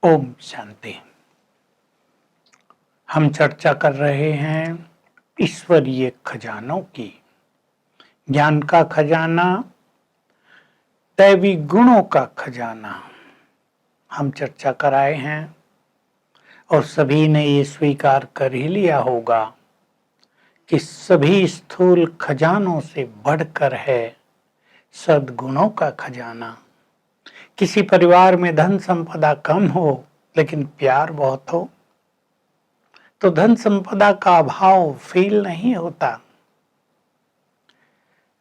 ओम शांति। हम चर्चा कर रहे हैं ईश्वरीय खजानों की। ज्ञान का खजाना, दैवी गुणों का खजाना हम चर्चा कराए हैं और सभी ने ये स्वीकार कर ही लिया होगा कि सभी स्थूल खजानों से बढ़कर है सद्गुणों का खजाना। किसी परिवार में धन संपदा कम हो लेकिन प्यार बहुत हो तो धन संपदा का अभाव फील नहीं होता।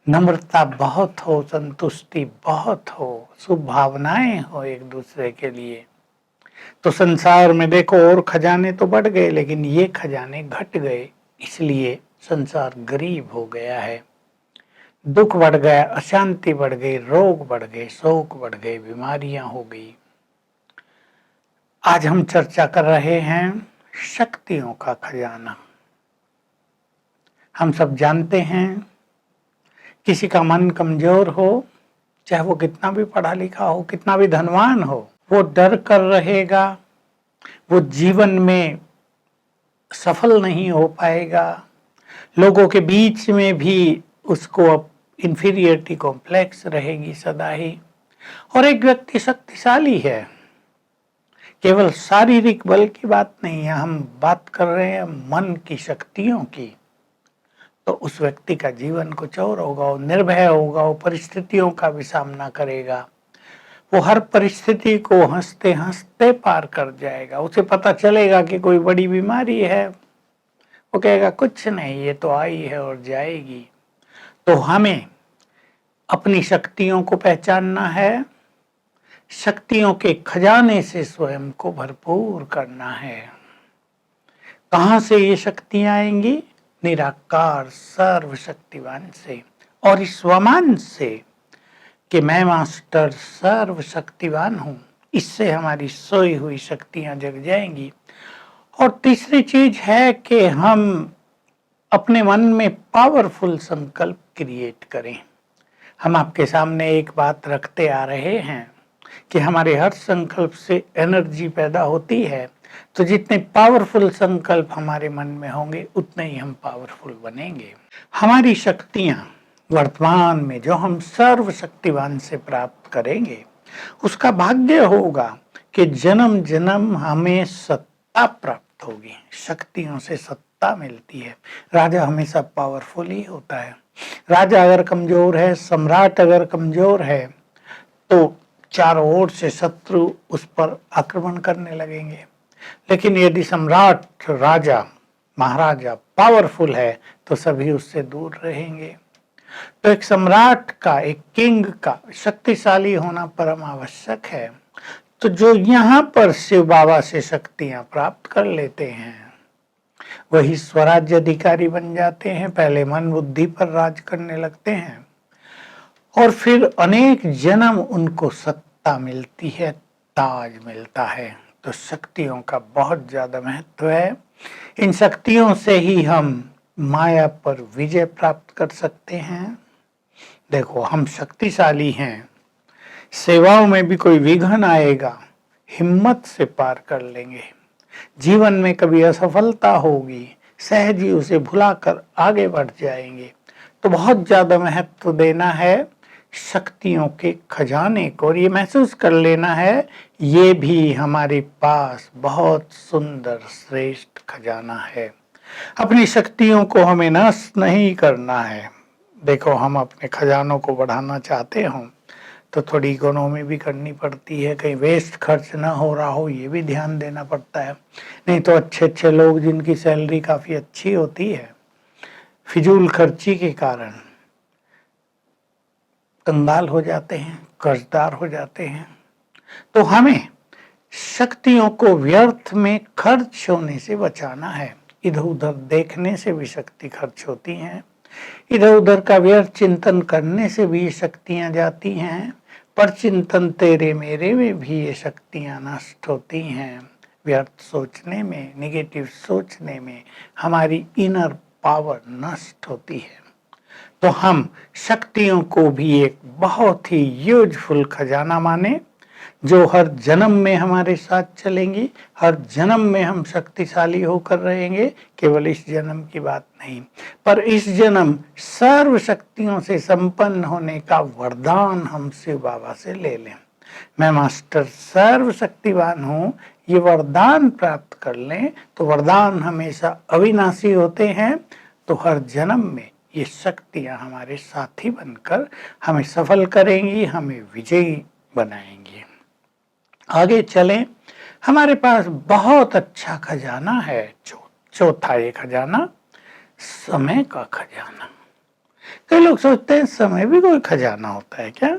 नम्रता बहुत हो, संतुष्टि बहुत हो, शुभ भावनाएं हो एक दूसरे के लिए, तो संसार में देखो और खजाने तो बढ़ गए लेकिन ये खजाने घट गए। इसलिए संसार गरीब हो गया है, दुख बढ़ गया, अशांति बढ़ गई, रोग बढ़ गए, शोक बढ़ गए, बीमारियां हो गई। आज हम चर्चा कर रहे हैं शक्तियों का खजाना। हम सब जानते हैं किसी का मन कमजोर हो, चाहे वो कितना भी पढ़ा लिखा हो, कितना भी धनवान हो, वो डर कर रहेगा, वो जीवन में सफल नहीं हो पाएगा। लोगों के बीच में भी उसको इंफीरियरिटी कॉम्प्लेक्स रहेगी सदा ही। और एक व्यक्ति शक्तिशाली है, केवल शारीरिक बल की बात नहीं है, हम बात कर रहे हैं मन की शक्तियों की, तो उस व्यक्ति का जीवन कुछ और होगा। वो निर्भय होगा, वो परिस्थितियों का भी सामना करेगा, वो हर परिस्थिति को हंसते हंसते पार कर जाएगा। उसे पता चलेगा कि कोई बड़ी बीमारी है, वो कहेगा कुछ नहीं, ये तो आई है और जाएगी। तो हमें अपनी शक्तियों को पहचानना है, शक्तियों के खजाने से स्वयं को भरपूर करना है। कहां से ये शक्तियां आएंगी? निराकार सर्वशक्तिवान से और इस स्वमान से कि मैं मास्टर सर्वशक्तिवान हूं। इससे हमारी सोई हुई शक्तियां जग जाएंगी। और तीसरी चीज है कि हम अपने मन में पावरफुल संकल्प क्रिएट करें। हम आपके सामने एक बात रखते आ रहे हैं कि हमारे हर संकल्प से एनर्जी पैदा होती है, तो जितने पावरफुल संकल्प हमारे मन में होंगे उतने ही हम पावरफुल बनेंगे। हमारी शक्तियां वर्तमान में जो हम सर्वशक्तिवान से प्राप्त करेंगे, उसका भाग्य होगा कि जन्म जन्म हमें सत्ता प्राप्त होगी। शक्तियों से सत्ता मिलती है। राजा हमेशा पावरफुल ही होता है। राजा अगर कमजोर है, सम्राट अगर कमजोर है, तो चारों ओर से शत्रु उस पर आक्रमण करने लगेंगे। लेकिन यदि सम्राट, राजा, महाराजा पावरफुल है तो सभी उससे दूर रहेंगे। तो एक सम्राट का, एक किंग का शक्तिशाली होना परम आवश्यक है। तो जो यहाँ पर शिव बाबा से शक्तियां प्राप्त कर लेते हैं वही स्वराज्य अधिकारी बन जाते हैं। पहले मन बुद्धि पर राज करने लगते हैं और फिर अनेक जन्म उनको सत्ता मिलती है, ताज मिलता है। तो शक्तियों का बहुत ज्यादा महत्व है। इन शक्तियों से ही हम माया पर विजय प्राप्त कर सकते हैं। देखो, हम शक्तिशाली हैं, सेवाओं में भी कोई विघ्न आएगा, हिम्मत से पार कर लेंगे। जीवन में कभी असफलता होगी, सहज ही उसे भुलाकर आगे बढ़ जाएंगे। तो बहुत ज्यादा महत्व देना है शक्तियों के खजाने को और ये महसूस कर लेना है ये भी हमारे पास बहुत सुंदर श्रेष्ठ खजाना है। अपनी शक्तियों को हमें नष्ट नहीं करना है। देखो, हम अपने खजानों को बढ़ाना चाहते हो तो थोड़ी इकोनॉमी भी करनी पड़ती है, कहीं वेस्ट खर्च ना हो रहा हो ये भी ध्यान देना पड़ता है। नहीं तो अच्छे अच्छे लोग जिनकी सैलरी काफी अच्छी होती है, फिजूल खर्ची के कारण कंगाल हो जाते हैं, कर्जदार हो जाते हैं। तो हमें शक्तियों को व्यर्थ में खर्च होने से बचाना है। इधर उधर देखने से भी शक्ति खर्च होती हैं, इधर उधर का व्यर्थ चिंतन करने से भी ये शक्तियां जाती हैं। पर चिंतन तेरे मेरे में भी ये शक्तियां नष्ट होती हैं। व्यर्थ सोचने में, निगेटिव सोचने में हमारी इनर पावर नष्ट होती है। तो हम शक्तियों को भी एक बहुत ही यूजफुल खजाना माने जो हर जन्म में हमारे साथ चलेंगी, हर जन्म में हम शक्तिशाली होकर रहेंगे, केवल इस जन्म की बात नहीं, पर इस जन्म सर्व शक्तियों से संपन्न होने का वरदान हम शिव बाबा से ले लें। मैं मास्टर सर्वशक्तिवान हूँ, ये वरदान प्राप्त कर लें तो वरदान हमेशा अविनाशी होते हैं। तो हर जन्म में ये शक्तियाँ हमारे साथी बनकर हमें सफल करेंगी, हमें विजयी बनाएंगी। आगे चलें, हमारे पास बहुत अच्छा खजाना है। चौथा ये खजाना, समय का खजाना। कई लोग सोचते हैं समय भी कोई खजाना होता है क्या?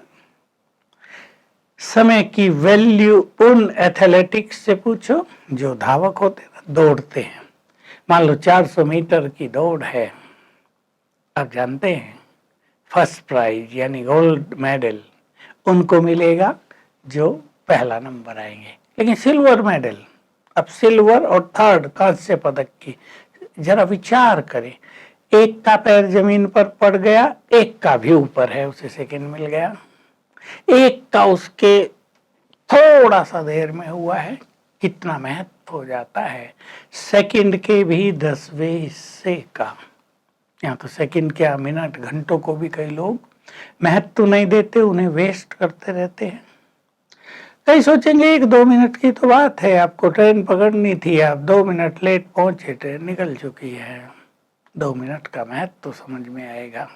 समय की वैल्यू उन एथलेटिक्स से पूछो जो धावक होते हैं, दौड़ते हैं। मान लो 400 मीटर की दौड़ है, आप जानते हैं फर्स्ट प्राइज यानी गोल्ड मेडल उनको मिलेगा जो पहला नंबर आएंगे। लेकिन सिल्वर मेडल, अब सिल्वर और थर्ड कांस्य पदक की जरा विचार करें, एक का पैर जमीन पर पड़ गया, एक का भी ऊपर है, उसे सेकंड मिल गया। एक का उसके थोड़ा सा देर में हुआ है, कितना महत्व हो जाता है। सेकंड के भी 10वें हिस्से का, यहाँ तो सेकंड क्या मिनट घंटों को भी कई लोग महत्व नहीं देते, उन्हें वेस्ट करते रहते हैं। कई सोचेंगे 1-2 मिनट की तो बात है, आपको ट्रेन पकड़नी थी, आप 2 मिनट लेट पहुंचे, ट्रेन निकल चुकी है। 2 मिनट का महत्व तो समझ में आएगा।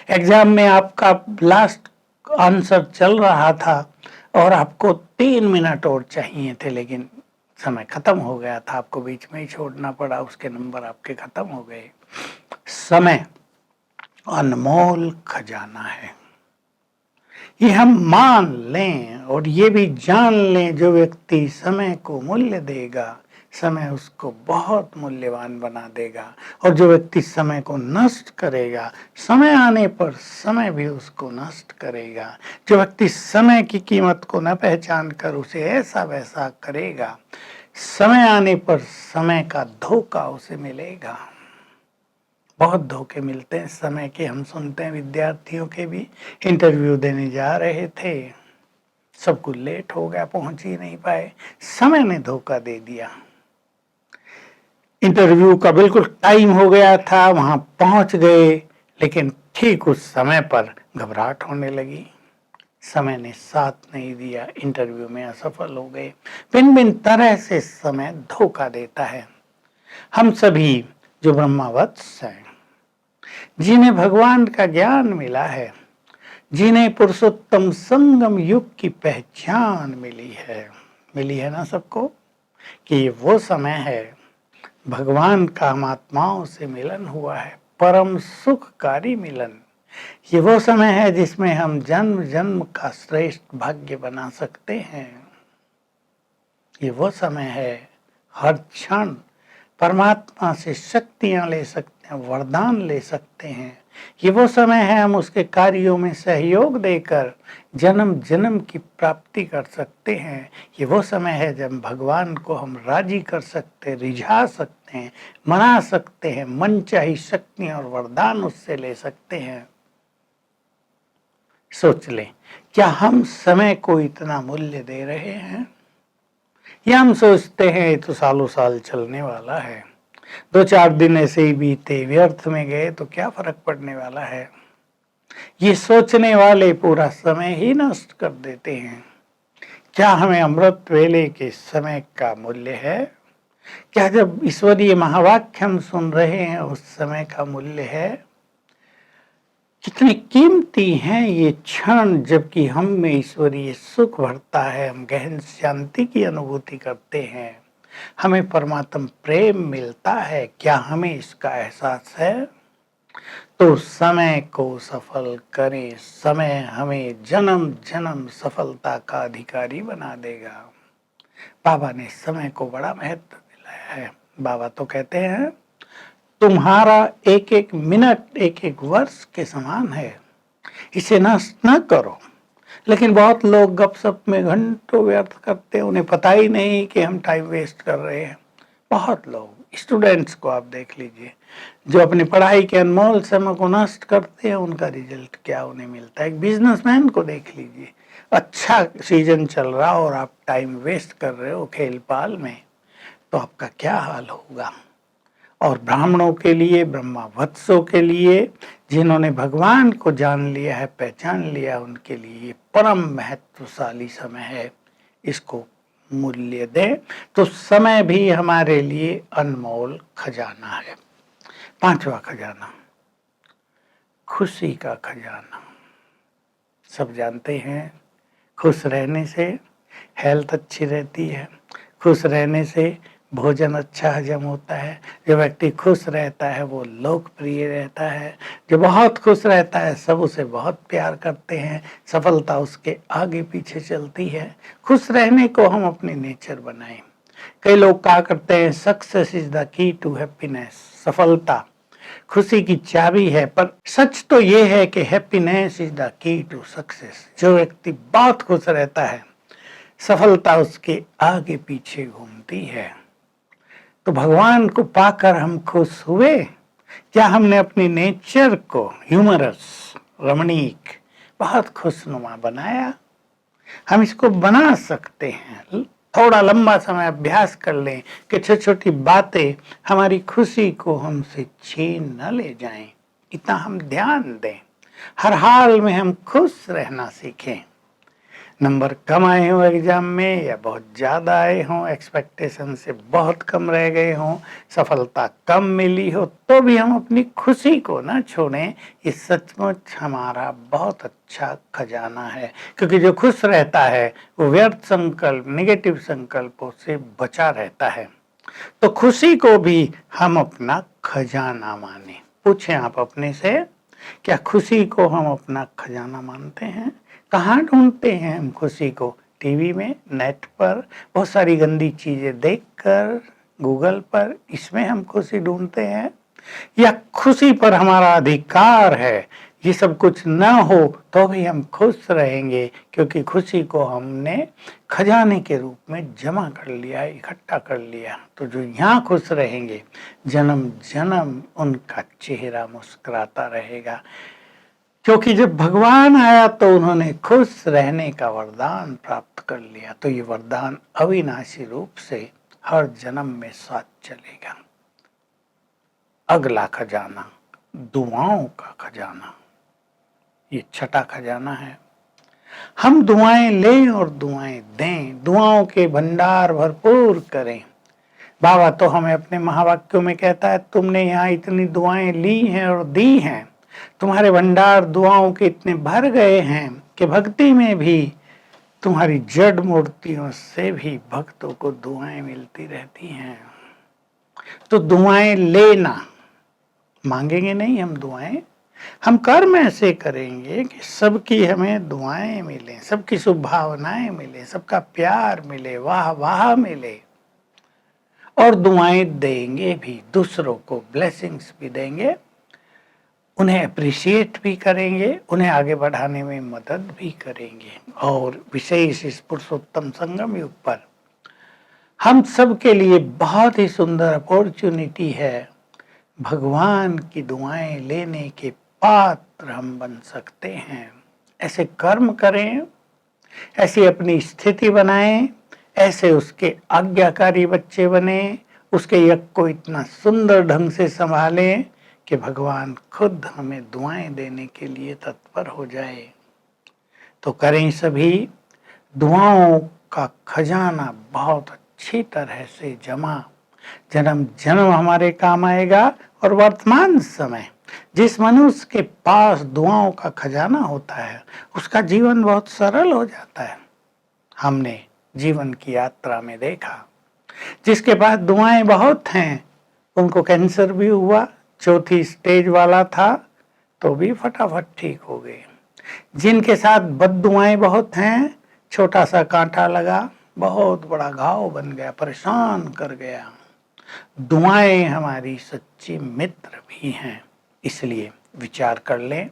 एग्जाम में आपका लास्ट आंसर चल रहा था और आपको 3 मिनट और चाहिए थे, लेकिन समय खत्म हो गया था, आपको बीच में ही छोड़ना पड़ा, उसके नंबर आपके खत्म हो गए। समय अनमोल खजाना है, ये हम मान लें और ये भी जान लें, जो व्यक्ति समय को मूल्य देगा, समय उसको बहुत मूल्यवान बना देगा। और जो व्यक्ति समय को नष्ट करेगा, समय आने पर समय भी उसको नष्ट करेगा। जो व्यक्ति समय की कीमत को न पहचान कर उसे ऐसा वैसा करेगा, समय आने पर समय का धोखा उसे मिलेगा। बहुत धोखे मिलते हैं समय के, हम सुनते हैं विद्यार्थियों के भी। इंटरव्यू देने जा रहे थे, सब कुछ लेट हो गया, पहुंच ही नहीं पाए, समय ने धोखा दे दिया। इंटरव्यू का बिल्कुल टाइम हो गया था, वहां पहुंच गए, लेकिन ठीक उस समय पर घबराहट होने लगी, समय ने साथ नहीं दिया, इंटरव्यू में असफल हो गए। भिन्न भिन्न तरह से समय धोखा देता है। हम सभी जो ब्रह्मावत्स हैं, जिन्हें भगवान का ज्ञान मिला है, जिन्हें पुरुषोत्तम संगम युग की पहचान मिली है ना सबको, कि ये वो समय है, भगवान का हम आत्माओं से मिलन हुआ है, परम सुखकारी मिलन। ये वो समय है जिसमें हम जन्म जन्म का श्रेष्ठ भाग्य बना सकते हैं। ये वो समय है, हर क्षण परमात्मा से शक्तियां ले सकते हैं, वरदान ले सकते हैं। ये वो समय है, हम उसके कार्यों में सहयोग देकर जन्म जन्म की प्राप्ति कर सकते हैं। ये वो समय है जब भगवान को हम राजी कर सकते, रिझा सकते हैं, मना सकते हैं, मनचाही शक्तियां और वरदान उससे ले सकते हैं। सोच लें, क्या हम समय को इतना मूल्य दे रहे हैं? या हम सोचते हैं ये तो सालों साल चलने वाला है, 2-4 दिन ऐसे ही बीते, व्यर्थ में गए तो क्या फर्क पड़ने वाला है। ये सोचने वाले पूरा समय ही नष्ट कर देते हैं। क्या हमें अमृत वेले के समय का मूल्य है? क्या जब ईश्वरीय महावाक्य हम सुन रहे हैं उस समय का मूल्य है? कितनी कीमती हैं ये क्षण, जबकि हम में ईश्वरीय सुख भरता है, हम गहन शांति की अनुभूति करते हैं, हमें परमात्म प्रेम मिलता है। क्या हमें इसका एहसास है? तो समय को सफल करें, समय हमें जन्म जन्म सफलता का अधिकारी बना देगा। बाबा ने समय को बड़ा महत्व दिलाया है। बाबा तो कहते हैं तुम्हारा एक एक मिनट एक एक वर्ष के समान है, इसे नष्ट न करो। लेकिन बहुत लोग गपशप में घंटों व्यर्थ करते हैं, उन्हें पता ही नहीं कि हम टाइम वेस्ट कर रहे हैं। बहुत लोग, स्टूडेंट्स को आप देख लीजिए, जो अपनी पढ़ाई के अनमोल समय को नष्ट करते हैं, उनका रिजल्ट क्या उन्हें मिलता है। एक बिजनेसमैन को देख लीजिए, अच्छा सीजन चल रहा और आप टाइम वेस्ट कर रहे हो खेल पाल में, तो आपका क्या हाल होगा। और ब्राह्मणों के लिए, ब्रह्मावत्सों के लिए, जिन्होंने भगवान को जान लिया है, पहचान लिया, उनके लिए ये परम महत्वशाली समय है। इसको मूल्य दें तो समय भी हमारे लिए अनमोल खजाना है। पांचवा खजाना, खुशी का खजाना। सब जानते हैं, खुश रहने से हेल्थ अच्छी रहती है, खुश रहने से भोजन अच्छा हजम होता है। जो व्यक्ति खुश रहता है वो लोकप्रिय रहता है। जो बहुत खुश रहता है सब उसे बहुत प्यार करते हैं, सफलता उसके आगे पीछे चलती है। खुश रहने को हम अपनी नेचर बनाएं। कई लोग कहा करते हैं success is the key to happiness, सफलता खुशी की चाबी है। पर सच तो ये है कि happiness is the key to success. जो व्यक्ति बहुत खुश रहता है सफलता उसके आगे पीछे घूमती है। तो भगवान को पाकर हम खुश हुए? क्या हमने अपनी नेचर को ह्यूमरस, रमणीक, बहुत खुशनुमा बनाया? हम इसको बना सकते हैं। थोड़ा लंबा समय अभ्यास कर लें कि छोटी छोटी बातें हमारी खुशी को हमसे छीन न ले जाएं। इतना हम ध्यान दें, हर हाल में हम खुश रहना सीखें। नंबर कम आए हों एग्जाम में या बहुत ज़्यादा आए हों, एक्सपेक्टेशन से बहुत कम रह गए हों, सफलता कम मिली हो, तो भी हम अपनी खुशी को ना छोड़ें। ये सचमुच हमारा बहुत अच्छा खजाना है, क्योंकि जो खुश रहता है वो व्यर्थ संकल्प, नेगेटिव संकल्पों से बचा रहता है। तो खुशी को भी हम अपना खजाना माने। पूछें आप अपने से, क्या खुशी को हम अपना खजाना मानते हैं? कहाँ ढूंढते हैं हम खुशी को? टीवी में, नेट पर, बहुत सारी गंदी चीजें देखकर, गूगल पर, इसमें हम खुशी ढूंढते हैं? या खुशी पर हमारा अधिकार है, ये सब कुछ ना हो तो भी हम खुश रहेंगे, क्योंकि खुशी को हमने खजाने के रूप में जमा कर लिया, इकट्ठा कर लिया। तो जो यहाँ खुश रहेंगे जन्म जन्म उनका चेहरा मुस्कुराता रहेगा। क्योंकि जब भगवान आया तो उन्होंने खुश रहने का वरदान प्राप्त कर लिया। तो ये वरदान अविनाशी रूप से हर जन्म में साथ चलेगा। अगला खजाना, दुआओं का खजाना। ये छठा खजाना है। हम दुआएं लें और दुआएं दें, दुआओं के भंडार भरपूर करें। बाबा तो हमें अपने महावाक्यों में कहता है, तुमने यहाँ इतनी दुआएं ली हैं और दी हैं, तुम्हारे भंडार दुआओं के इतने भर गए हैं कि भक्ति में भी तुम्हारी जड़ मूर्तियों से भी भक्तों को दुआएं मिलती रहती हैं। तो दुआएं लेना, मांगेंगे नहीं हम दुआएं, हम कर्म ऐसे करेंगे कि सबकी हमें दुआएं मिले, सबकी शुभ भावनाएं मिले, सबका प्यार मिले, वाह वाह मिले। और दुआएं देंगे भी, दूसरों को ब्लेसिंग्स भी देंगे, उन्हें अप्रिशिएट भी करेंगे, उन्हें आगे बढ़ाने में मदद भी करेंगे। और विशेष इस पुरुषोत्तम संगम युग पर हम सब के लिए बहुत ही सुंदर अपॉर्चुनिटी है। भगवान की दुआएं लेने के पात्र हम बन सकते हैं। ऐसे कर्म करें, ऐसी अपनी स्थिति बनाएं, ऐसे उसके आज्ञाकारी बच्चे बने, उसके यज्ञ को इतना सुंदर ढंग से संभालें कि भगवान खुद हमें दुआएं देने के लिए तत्पर हो जाए। तो करें सभी दुआओं का खजाना बहुत अच्छी तरह से जमा, जन्म जन्म हमारे काम आएगा। और वर्तमान समय जिस मनुष्य के पास दुआओं का खजाना होता है उसका जीवन बहुत सरल हो जाता है। हमने जीवन की यात्रा में देखा, जिसके पास दुआएं बहुत हैं उनको कैंसर भी हुआ, चौथी स्टेज वाला था तो भी फटाफट ठीक हो गए। जिनके साथ बद्दुआएं बहुत हैं, छोटा सा कांटा लगा बहुत बड़ा घाव बन गया, परेशान कर गया। दुआएं हमारी सच्ची मित्र भी हैं। इसलिए विचार कर लें,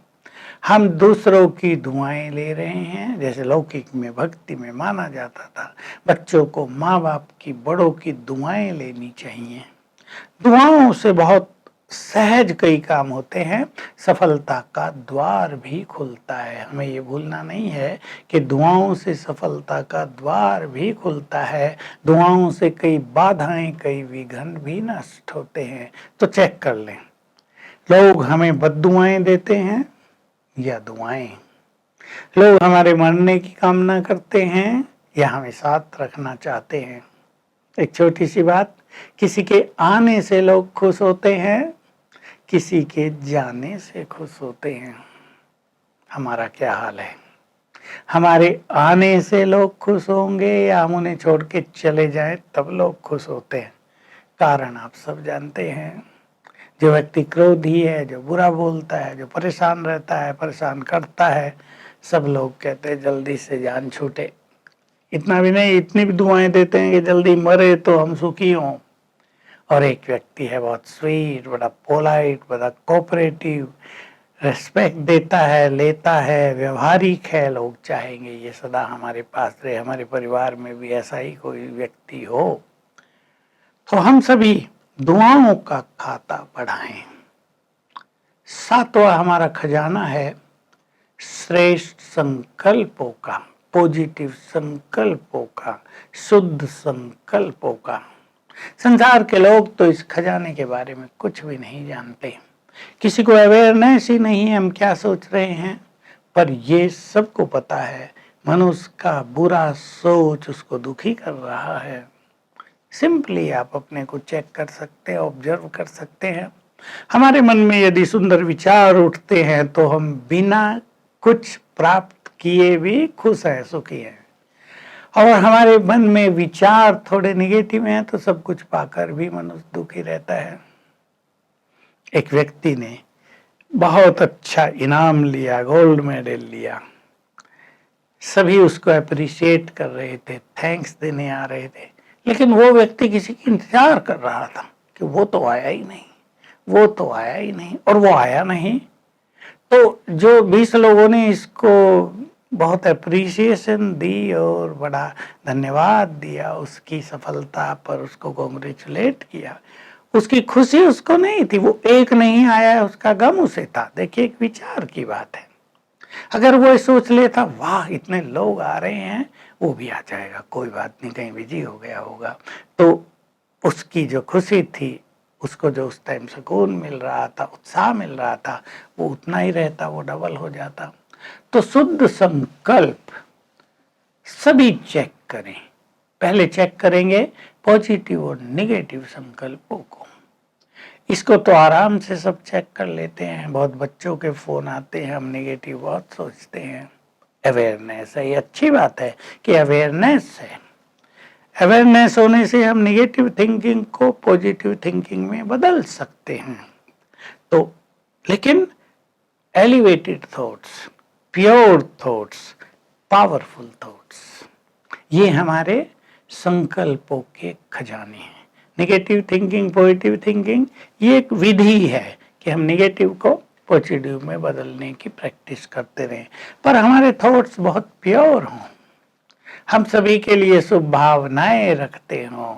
हम दूसरों की दुआएं ले रहे हैं। जैसे लौकिक में भक्ति में माना जाता था बच्चों को माँ बाप की, बड़ों की दुआएं लेनी चाहिए। दुआओं से बहुत सहज कई काम होते हैं, सफलता का द्वार भी खुलता है। हमें ये भूलना नहीं है कि दुआओं से सफलता का द्वार भी खुलता है। दुआओं से कई बाधाएं, कई विघ्न भी नष्ट होते हैं। तो चेक कर लें, लोग हमें बद्दुआएं देते हैं या दुआएं? लोग हमारे मरने की कामना करते हैं या हमें साथ रखना चाहते हैं? एक छोटी सी बात, किसी के आने से लोग खुश होते हैं, किसी के जाने से खुश होते हैं। हमारा क्या हाल है? हमारे आने से लोग खुश होंगे या हम उन्हें छोड़ के चले जाएं तब लोग खुश होते हैं? कारण आप सब जानते हैं। जो व्यक्ति क्रोधी है, जो बुरा बोलता है, जो परेशान रहता है, परेशान करता है, सब लोग कहते हैं जल्दी से जान छूटे। इतना भी नहीं, इतनी भी दुआएं देते हैं कि जल्दी मरे तो हम सुखी हों। और एक व्यक्ति है बहुत स्वीट, बड़ा पोलाइट, बड़ा कोऑपरेटिव, रेस्पेक्ट देता है, लेता है, व्यवहारिक है। लोग चाहेंगे ये सदा हमारे पास रहे, हमारे परिवार में भी ऐसा ही कोई व्यक्ति हो। तो हम सभी दुआओं का खाता बढ़ाएं। सातवां हमारा खजाना है श्रेष्ठ संकल्पों का, पॉजिटिव संकल्पों का, शुद्ध संकल्पों का। संसार के लोग तो इस खजाने के बारे में कुछ भी नहीं जानते, किसी को अवेयरनेस ही नहीं है हम क्या सोच रहे हैं। पर ये सबको पता है, मनुष्य का बुरा सोच उसको दुखी कर रहा है। सिंपली आप अपने को चेक कर सकते हैं, ऑब्जर्व कर सकते हैं। हमारे मन में यदि सुंदर विचार उठते हैं तो हम बिना कुछ प्राप्त किए भी खुश हैं, सुखी हैं। और हमारे मन में विचार थोड़े निगेटिव हैं तो सब कुछ पाकर भी मनुष्य दुखी रहता है। एक व्यक्ति ने बहुत अच्छा इनाम लिया, गोल्ड मेडल लिया। सभी उसको अप्रिशिएट कर रहे थे, थैंक्स देने आ रहे थे, लेकिन वो व्यक्ति किसी की इंतजार कर रहा था कि वो तो आया ही नहीं, वो तो आया ही नहीं, और वो आया नहीं। तो जो 20 लोगों ने इसको बहुत अप्रिसिएशन दी और बड़ा धन्यवाद दिया उसकी सफलता पर, उसको कॉन्ग्रेचुलेट किया, उसकी खुशी उसको नहीं थी। वो एक नहीं आया, उसका गम उसे था। देखिए, एक विचार की बात है। अगर वो सोच लेता वाह इतने लोग आ रहे हैं, वो भी आ जाएगा, कोई बात नहीं, कहीं बिजी हो गया होगा, तो उसकी जो खुशी थी, उसको जो उस टाइम सुकून मिल रहा था, उत्साह मिल रहा था, वो उतना ही रहता, वो डबल हो जाता। तो शुद्ध संकल्प सभी चेक करें। पहले चेक करेंगे पॉजिटिव और नेगेटिव संकल्पों को। इसको तो आराम से सब चेक कर लेते हैं। बहुत बच्चों के फोन आते हैं, हम नेगेटिव बहुत सोचते हैं। अवेयरनेस है, ये अच्छी बात है कि अवेयरनेस है। अवेयरनेस होने से हम नेगेटिव थिंकिंग को पॉजिटिव थिंकिंग में बदल सकते हैं। तो लेकिन elevated thoughts, pure thoughts, powerful thoughts, ये हमारे संकल्पों के खजाने हैं। नेगेटिव थिंकिंग, पॉजिटिव थिंकिंग, ये एक विधि है कि हम नेगेटिव को पॉजिटिव में बदलने की प्रैक्टिस करते रहें। पर हमारे थॉट्स बहुत प्योर हों, हम सभी के लिए शुभ भावनाएं रखते हों,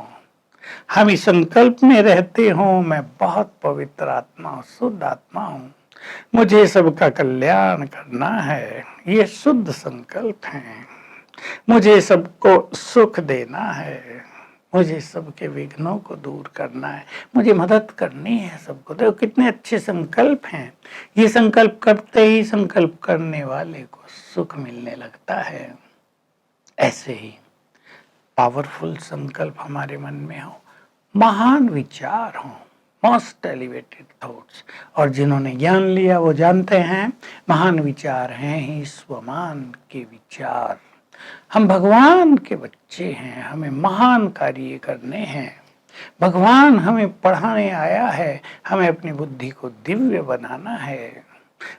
हम इस संकल्प में रहते हों मैं बहुत पवित्र आत्मा, शुद्ध आत्मा हूँ, मुझे सबका कल्याण करना है, ये शुद्ध संकल्प है। मुझे सबको सुख देना है, मुझे सबके विघ्नों को दूर करना है, मुझे मदद करनी है सबको। देखो कितने अच्छे संकल्प हैं। ये संकल्प करते ही संकल्प करने वाले को सुख मिलने लगता है। ऐसे ही पावरफुल संकल्प हमारे मन में हो, महान विचार हो, मोस्ट एलिवेटेड थॉट्स। और जिन्होंने ज्ञान लिया वो जानते हैं महान विचार हैं ही स्वमान के विचार। हम भगवान के बच्चे हैं, हमें महान कार्य करने हैं। भगवान हमें पढ़ाने आया है, हमें अपनी बुद्धि को दिव्य बनाना है।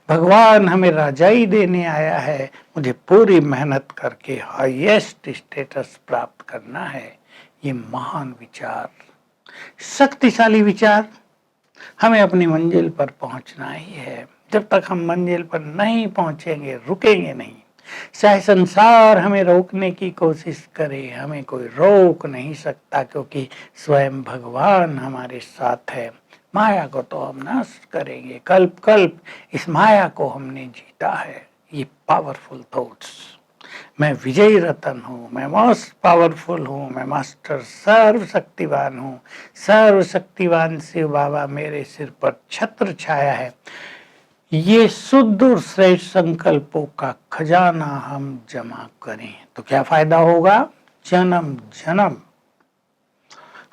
भगवान हमें राजाई देने आया है, मुझे पूरी मेहनत करके हाईएस्ट स्टेटस प्राप्त करना है। ये महान विचार, शक्तिशाली विचार। हमें अपनी मंजिल पर पहुंचना ही है। जब तक हम मंजिल पर नहीं पहुंचेंगे, रुकेंगे नहीं। चाहे संसार हमें रोकने की कोशिश करे, हमें कोई रोक नहीं सकता, क्योंकि स्वयं भगवान हमारे साथ है। माया को तो हम नष्ट करेंगे, कल्प कल्प इस माया को हमने जीता है। ये पावरफुल थॉट्स। मैं विजयी रतन हूँ, मैं मोस्ट पावरफुल हूँ, मैं मास्टर सर्वशक्तिवान हूँ, सर्वशक्तिवान शिव बाबा मेरे सिर पर छत्र छाया है। ये शुद्ध और श्रेष्ठ संकल्पों का खजाना हम जमा करें तो क्या फायदा होगा? जन्म जन्म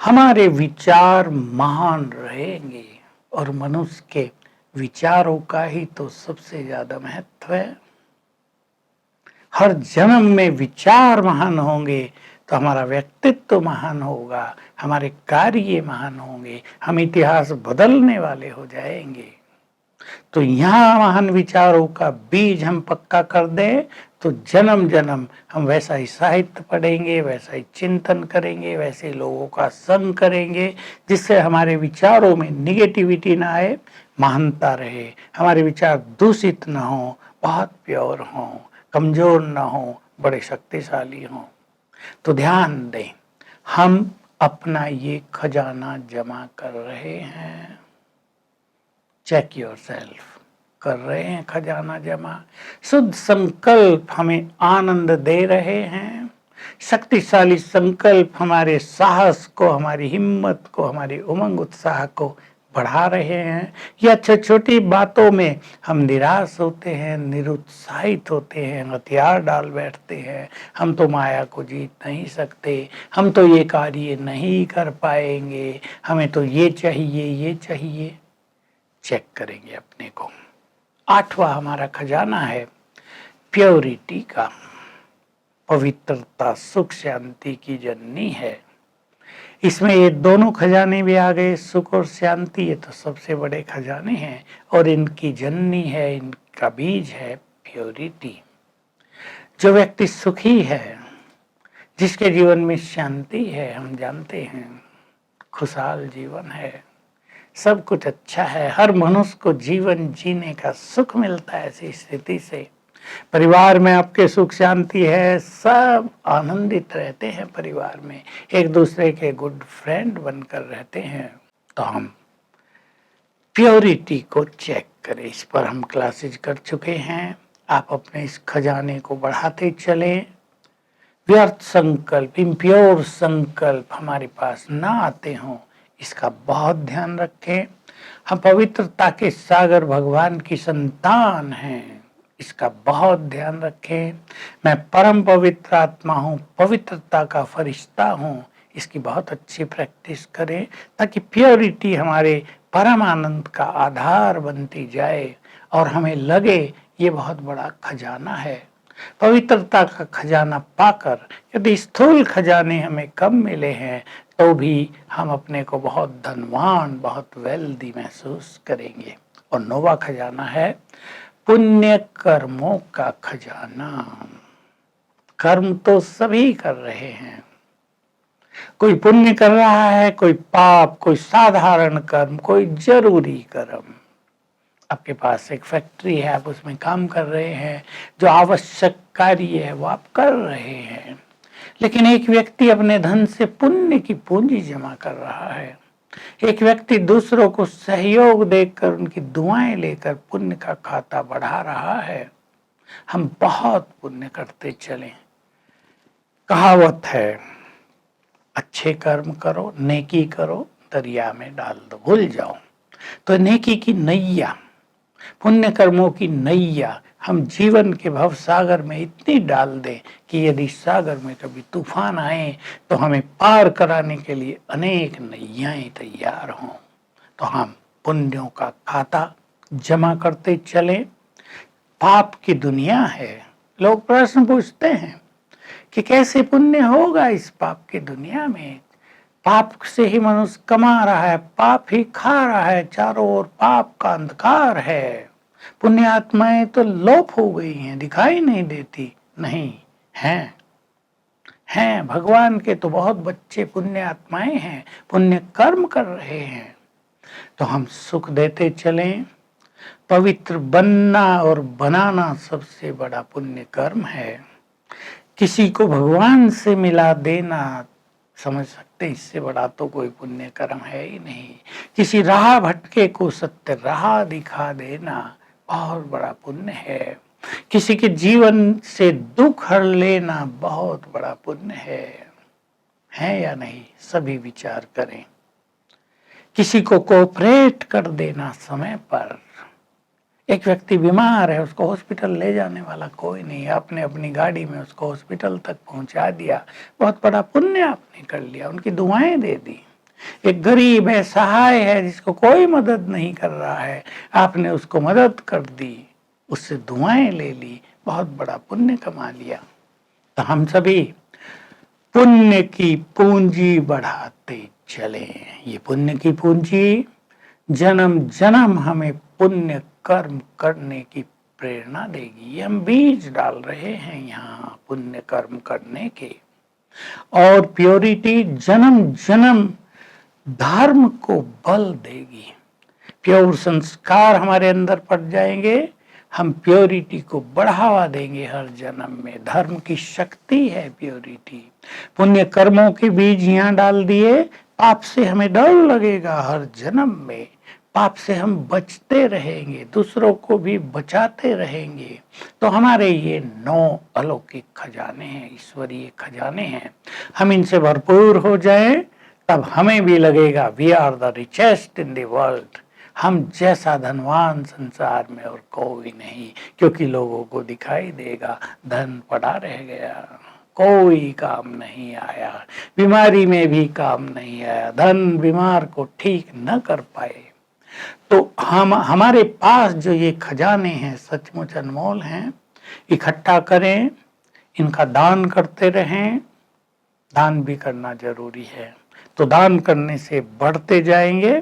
हमारे विचार महान रहेंगे। और मनुष्य के विचारों का ही तो सबसे ज्यादा महत्व है। हर जन्म में विचार महान होंगे तो हमारा व्यक्तित्व महान होगा, हमारे कार्य महान होंगे, हम इतिहास बदलने वाले हो जाएंगे। तो यहाँ महान विचारों का बीज हम पक्का कर दें तो जन्म जन्म हम वैसा ही साहित्य पढ़ेंगे, वैसा ही चिंतन करेंगे, वैसे लोगों का संग करेंगे जिससे हमारे विचारों में निगेटिविटी ना आए, महानता रहे, हमारे विचार दूषित ना हो, बहुत प्योर हों, कमजोर ना हो, बड़े शक्तिशाली हों। तो ध्यान दें, हम अपना ये खजाना जमा कर रहे हैं। चेक योर सेल्फ, कर रहे हैं खजाना जमा? शुद्ध संकल्प हमें आनंद दे रहे हैं, शक्तिशाली संकल्प हमारे साहस को, हमारी हिम्मत को, हमारी उमंग उत्साह को बढ़ा रहे हैं, या छोटी छोटी बातों में हम निराश होते हैं, निरुत्साहित होते हैं, हथियार डाल बैठते हैं, हम तो माया को जीत नहीं सकते, हम तो ये कार्य नहीं कर पाएंगे, हमें तो ये चाहिए, ये चाहिए। चेक करेंगे अपने को। आठवां हमारा खजाना है प्योरिटी का। पवित्रता सुख शांति की जननी है। इसमें ये दोनों खजाने भी आ गए, सुख और शांति, ये तो सबसे बड़े खजाने हैं और इनकी जननी है, इनका बीज है प्योरिटी। जो व्यक्ति सुखी है, जिसके जीवन में शांति है, हम जानते हैं खुशहाल जीवन है, सब कुछ अच्छा है, हर मनुष्य को जीवन जीने का सुख मिलता है। ऐसी स्थिति से परिवार में आपके सुख शांति है, सब आनंदित रहते हैं, परिवार में एक दूसरे के गुड फ्रेंड बनकर रहते हैं। तो हम प्योरिटी को चेक करें, इस पर हम क्लासेज कर चुके हैं। आप अपने इस खजाने को बढ़ाते चलें। व्यर्थ संकल्प, इम्प्योर संकल्प हमारे पास ना आते हों, इसका बहुत ध्यान रखें। हम पवित्रता के सागर भगवान की संतान हैं, इसका बहुत ध्यान रखें। मैं परम पवित्र आत्मा हूँ, पवित्रता का फरिश्ता हूँ, इसकी बहुत अच्छी प्रैक्टिस करें ताकि प्योरिटी हमारे परम आनंद का आधार बनती जाए और हमें लगे ये बहुत बड़ा खजाना है। पवित्रता का खजाना पाकर यदि स्थूल खजाने हमें कम मिले हैं तो भी हम अपने को बहुत धनवान, बहुत वेल्दी महसूस करेंगे। और नौवां खजाना है पुण्य कर्मों का खजाना। कर्म तो सभी कर रहे हैं, कोई पुण्य कर रहा है, कोई पाप, कोई साधारण कर्म, कोई जरूरी कर्म। आपके पास एक फैक्ट्री है, आप उसमें काम कर रहे हैं, जो आवश्यक कार्य है वो आप कर रहे हैं। लेकिन एक व्यक्ति अपने धन से पुण्य की पूंजी जमा कर रहा है, एक व्यक्ति दूसरों को सहयोग देकर, उनकी दुआएं लेकर पुण्य का खाता बढ़ा रहा है। हम बहुत पुण्य करते चलें। कहावत है, अच्छे कर्म करो, नेकी करो, दरिया में डाल दो, भूल जाओ। तो नेकी की नैया, पुण्य कर्मों की नैया हम जीवन के भव सागर में इतनी डाल दें कि यदि सागर में कभी तूफान आए तो हमें पार कराने के लिए अनेक नैयाएं तैयार हों। तो हम पुण्यों का खाता जमा करते चलें। पाप की दुनिया है, लोग प्रश्न पूछते हैं कि कैसे पुण्य होगा इस पाप की दुनिया में। पाप से ही मनुष्य कमा रहा है, पाप ही खा रहा है, चारों ओर पाप का अंधकार है। पुण्य आत्माएं तो लोप हो गई हैं, दिखाई नहीं देती। नहीं, हैं भगवान के तो बहुत बच्चे पुण्य आत्माएं हैं, पुण्य कर्म कर रहे हैं। तो हम सुख देते चलें। पवित्र बनना और बनाना सबसे बड़ा पुण्य कर्म है। किसी को भगवान से मिला देना, समझ सकते इससे बड़ा तो कोई पुण्य कर्म है ही नहीं। किसी राह भटके को सत्य राह दिखा देना बहुत बड़ा पुण्य है। किसी के जीवन से दुख हर लेना बहुत बड़ा पुण्य है या नहीं? सभी विचार करें। किसी को कोऑपरेट कर देना समय पर। एक व्यक्ति बीमार है, उसको हॉस्पिटल ले जाने वाला कोई नहीं, आपने अपनी गाड़ी में उसको हॉस्पिटल तक पहुंचा दिया, बहुत बड़ा पुण्य आपने कर लिया, उनकी दुआएं दे दी। एक गरीब है, सहाय है, जिसको कोई मदद नहीं कर रहा है, आपने उसको मदद कर दी, उससे दुआएं ले ली, बहुत बड़ा पुण्य कमा लिया। तो हम सभी पुण्य की पूंजी बढ़ाते चले। ये पुण्य की पूंजी जन्म जन्म हमें पुण्य कर्म करने की प्रेरणा देगी। ये हम बीज डाल रहे हैं यहाँ पुण्य कर्म करने के। और प्योरिटी जन्म जन्म धर्म को बल देगी। प्योर संस्कार हमारे अंदर पड़ जाएंगे, हम प्योरिटी को बढ़ावा देंगे हर जन्म में। धर्म की शक्ति है प्योरिटी। पुण्य कर्मों के बीज यहाँ डाल दिए, पाप से हमें डर लगेगा हर जन्म में, पाप से हम बचते रहेंगे, दूसरों को भी बचाते रहेंगे। तो हमारे ये 9 अलौकिक खजाने हैं, ईश्वरीय खजाने हैं। हम इनसे भरपूर हो जाएं, तब हमें भी लगेगा we are the richest in the world. हम जैसा धनवान संसार में और कोई नहीं, क्योंकि लोगों को दिखाई देगा धन पड़ा रह गया, कोई काम नहीं आया, बीमारी में भी काम नहीं आया, धन बीमार को ठीक न कर पाए। तो हम हमारे पास जो ये खजाने हैं सचमुच अनमोल हैं, इकट्ठा करें, इनका दान करते रहें। दान भी करना जरूरी है, तो दान करने से बढ़ते जाएंगे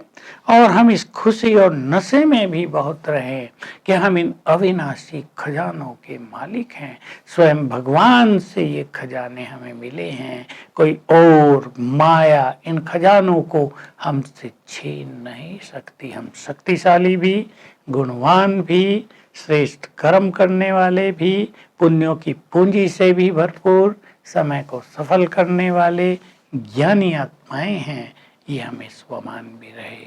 और हम इस खुशी और नशे में भी बहुत रहें कि हम इन अविनाशी खजानों के मालिक हैं। स्वयं भगवान से ये खजाने हमें मिले हैं, कोई और माया इन खजानों को हमसे छीन नहीं सकती। हम शक्तिशाली भी, गुणवान भी, श्रेष्ठ कर्म करने वाले भी, पुण्यों की पूंजी से भी भरपूर, समय को सफल करने वाले ज्ञानी आत्माएं हैं। ये हमें स्वमान भी रहे।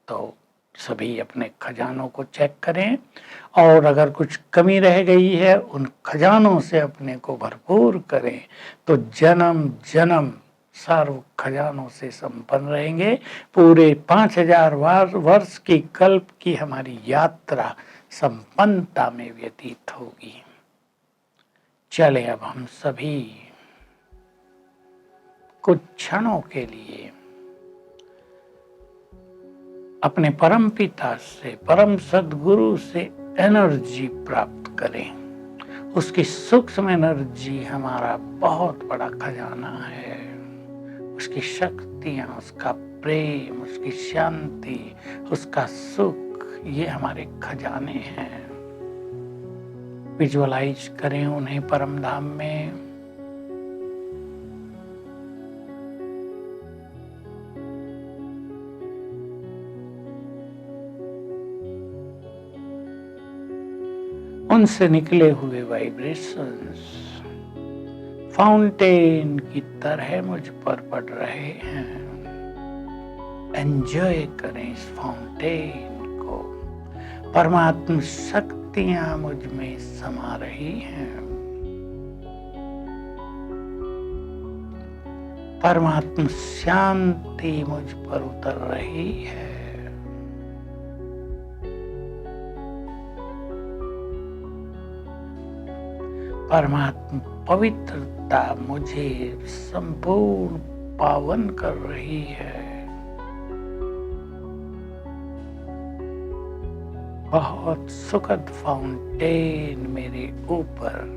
तो सभी अपने खजानों को चेक करें, और अगर कुछ कमी रह गई है उन खजानों से अपने को भरपूर करें, तो जन्म जन्म सर्व खजानों से संपन्न रहेंगे। पूरे 5000 वर्ष की कल्प की हमारी यात्रा संपन्नता में व्यतीत होगी। चले अब हम सभी कुछ क्षणों के लिए अपने परम पिता से, परम सद्गुरु से एनर्जी प्राप्त करें। उसकी सूक्ष्म एनर्जी हमारा बहुत बड़ा खजाना है। उसकी शक्तियां, उसका प्रेम, उसकी शांति, उसका सुख, ये हमारे खजाने हैं। विजुअलाइज करें उन्हें परम धाम में। उनसे निकले हुए वाइब्रेशंस फाउंटेन की तरह मुझ पर पड़ रहे हैं। एंजॉय करें इस फाउंटेन को। परमात्म शक्तियां मुझ में समा रही हैं। परमात्म शांति मुझ पर उतर रही है। परमात्मा पवित्रता मुझे संपूर्ण पावन कर रही है। बहुत सुखद फाउंटेन मेरे ऊपर।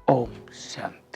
ओम शांति।